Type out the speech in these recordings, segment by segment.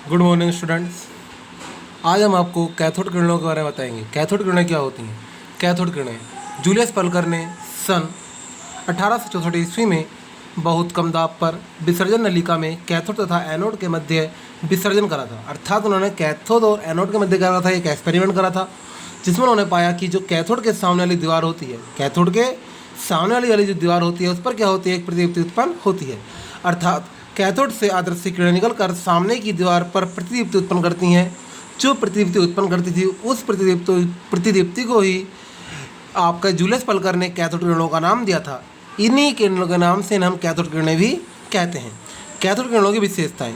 Good morning students. आज हम आपको कैथोड किरणों के बारे में बताएंगे। कैथोड किरणें क्या होती हैं? कैथोड किरणें जूलियस पल्कर ने सन 1864 ईस्वी में बहुत कम दाब पर विसर्जन नलिका में कैथोड तथा एनोड के मध्य विसर्जन करा था। अर्थात उन्होंने कैथोड और एनोड के मध्य क्या करा था, एक एक्सपेरिमेंट करा था, जिसमें उन्होंने पाया कि जो कैथोड के सामने वाली दीवार होती है, कैथोड के सामने वाली जो दीवार होती है, उस पर क्या होती है, एक प्रतिदीप्ति उत्पन्न होती है। अर्थात कैथोड से आदर्श किरणें निकलकर सामने की दीवार पर प्रतिदीप्ति उत्पन्न करती हैं। जो प्रतिदीप्ति उत्पन्न करती थी, उस प्रतिदीप्ति को ही आपका जूलियस पल्कर ने कैथोड किरणों का नाम दिया था। इन्हीं किरणों के नाम से हम कैथोड किरणें भी कहते हैं। कैथोड किरणों की विशेषताएं,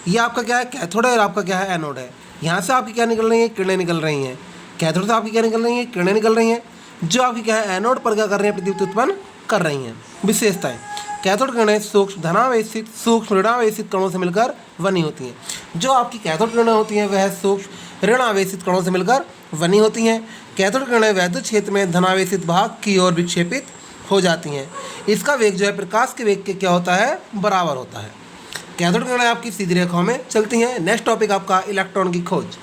ये आपका क्या है, कैथोड है, और आपका क्या है, एनोड है। यहाँ से आपकी क्या निकल रही है, किरणें निकल रही हैं। कैथोड से आपकी क्या निकल रही है, किरणें निकल रही हैं। जो आपकी क्या है, एनोड पर क्या कर रही हैं, प्रतिदीप्ति उत्पन्न कर रही हैं। विशेषताएं, कैथोड किरणें सूक्ष्म धनावेशित सूक्ष्म ऋणावेशित कणों से मिलकर बनी होती हैं। जो आपकी कैथोड किरणें होती हैं वह सूक्ष्म ऋणावेशित कणों से मिलकर बनी होती हैं। कैथोड किरणें वैद्युत क्षेत्र में धनावेशित भाग की ओर विक्षेपित हो जाती हैं। इसका वेग जो है प्रकाश के वेग के क्या होता है, बराबर होता है। कैथोड किरणें आपकी सीधी रेखाओं में चलती हैं। नेक्स्ट टॉपिक आपका इलेक्ट्रॉन की खोज।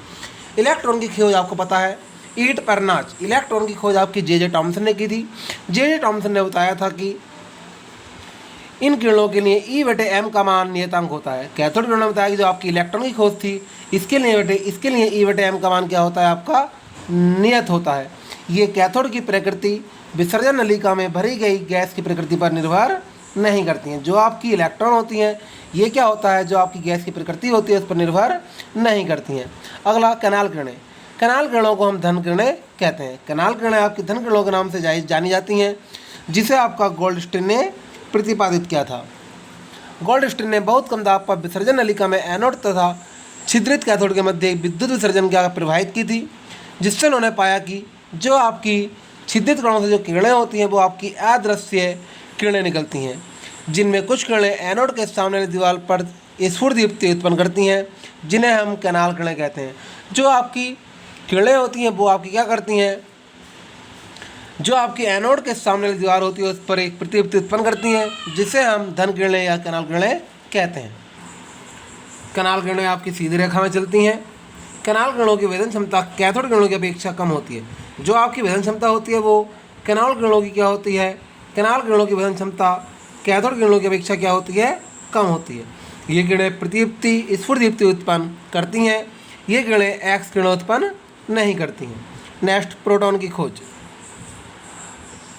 इलेक्ट्रॉन की खोज आपको पता है, ईट पर नाच। इलेक्ट्रॉन की खोज आपकी जे टॉमसन ने की थी। जे टॉमसन ने बताया था कि इन किरणों के लिए E/m का मान नियतांक होता है। कैथोड किरणों ने बताया कि जो आपकी इलेक्ट्रॉन की खोज थी, इसके लिए E/m का मान क्या होता है, आपका नियत होता है। ये कैथोड की प्रकृति विसर्जन नलिका में भरी गई गैस की प्रकृति पर निर्भर नहीं करती हैं। जो आपकी इलेक्ट्रॉन होती हैं, ये क्या होता है, जो आपकी गैस की प्रकृति होती है उस पर निर्भर नहीं करती हैं। अगला कैनाल किरणें। कैनाल किरणों को हम धन किरणें कहते हैं। कैनाल किरणें आपकी धन किरणों के नाम से जानी जाती हैं, जिसे आपका गोल्डस्टीन ने प्रतिपादित किया था। गोल्डस्टीन ने बहुत कम दाब पर विसर्जन नलिका में एनोड तथा छिद्रित कैथोड के मध्य विद्युत विसर्जन क्या प्रवाहित की थी, जिससे उन्होंने पाया कि जो आपकी छिद्रित कणों से जो किरणें होती हैं वो आपकी अदृश्य किरणें निकलती हैं, जिनमें कुछ किरणें एनोड के सामने वाली दीवार पर स्फुरदीप्ति उत्पन्न करती हैं, जिन्हें हम कैनाल किरणें कहते हैं। जो आपकी किरणें होती हैं वो आपकी क्या करती हैं, जो आपकी एनोड के सामने वाली दीवार होती है उस पर एक प्रतिदीप्ति उत्पन्न करती हैं, जिसे हम धन किरणें या कैनाल किरणें कहते हैं। कैनाल किरणें आपकी सीधी रेखा में चलती हैं। कैनाल किरणों की वेधन क्षमता कैथोड किरणों की अपेक्षा कम होती है। जो आपकी वेधन क्षमता होती है वो कैनाल किरणों की क्या होती है, कैनाल किरणों की वेधन क्षमता कैथोड किरणों की अपेक्षा क्या होती है, कम होती है। ये किरणें प्रतिदीप्ति स्फुरदीप्ति उत्पन्न करती हैं। ये किरणें एक्स किरणें उत्पन्न नहीं करती हैं। नेक्स्ट, प्रोटॉन की खोज।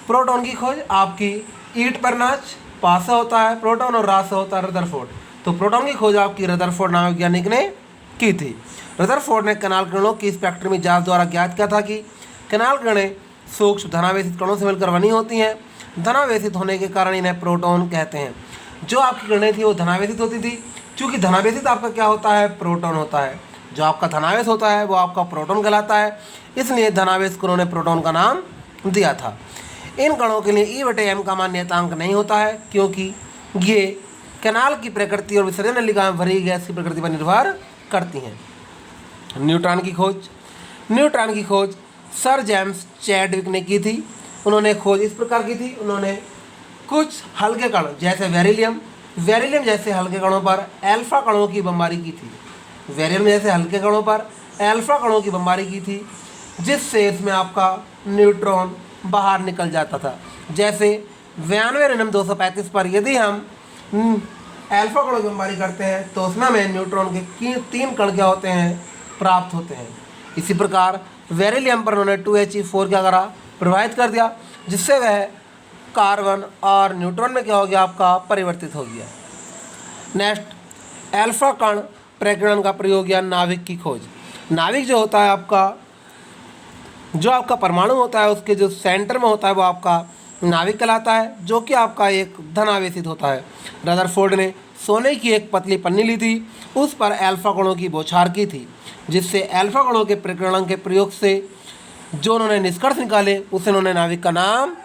प्रोटॉन की खोज आपकी ईट पर नाच पास से होता है, प्रोटॉन और रात से होता है रदरफोर्ड। तो प्रोटॉन की खोज आपकी रदरफोर्ड नामक वैज्ञानिक ने की थी। रदरफोर्ड ने कैनाल किरणों की स्पेक्ट्रमी जांच द्वारा ज्ञात किया था कि कैनाल किरणें सूक्ष्म धनावेशित कणों से मिलकर बनी होती हैं। धनावेशित होने के कारण इन्हें प्रोटॉन कहते हैं। जो आपकी किरणें थी वो धनावेशित होती थी। चूँकि धनावेशित आपका क्या होता है, प्रोटॉन होता है। जो आपका धनावेश होता है वो आपका प्रोटॉन कहलाता है, इसलिए धनावेश को उन्होंने प्रोटॉन का नाम दिया था। इन कणों के लिए E/m का मान नियतांक नहीं होता है, क्योंकि ये कैनाल की प्रकृति और विसर्जन नलिका में भरी गैस की प्रकृति पर निर्भर करती हैं। न्यूट्रॉन की खोज। न्यूट्रॉन की खोज सर जेम्स चैडविक ने की थी। उन्होंने खोज इस प्रकार की थी, उन्होंने कुछ हल्के कण जैसे वेरिलियम जैसे हल्के कणों पर एल्फा कणों की बमबारी की थी। वेरिलियम जैसे हल्के कणों पर एल्फा कणों की बमबारी की थी, जिससे इसमें आपका न्यूट्रॉन बाहर निकल जाता था। जैसे 92 पर यदि हम एल्फा कणों की बमबारी करते हैं तो उसमें हमें न्यूट्रॉन के 3 कण क्या होते हैं, प्राप्त होते हैं। इसी प्रकार वेरिलियम पर उन्होंने 2He4 क्या करा, प्रभावित कर दिया, जिससे वह कार्बन और न्यूट्रॉन में क्या हो गया, आपका परिवर्तित हो गया। नेक्स्ट, एल्फा कण प्रकीर्णन का प्रयोग या नाभिक की खोज। नाभिक जो होता है आपका, जो आपका परमाणु होता है उसके जो सेंटर में होता है वो आपका नाभिक कहलाता है, जो कि आपका एक धनावेशित होता है। रदरफोर्ड ने सोने की एक पतली पन्नी ली थी, उस पर एल्फा कणों की बौछार की थी, जिससे एल्फा कणों के प्रकीर्णन के प्रयोग से जो उन्होंने निष्कर्ष निकाले उसे उन्होंने नाभिक का नाम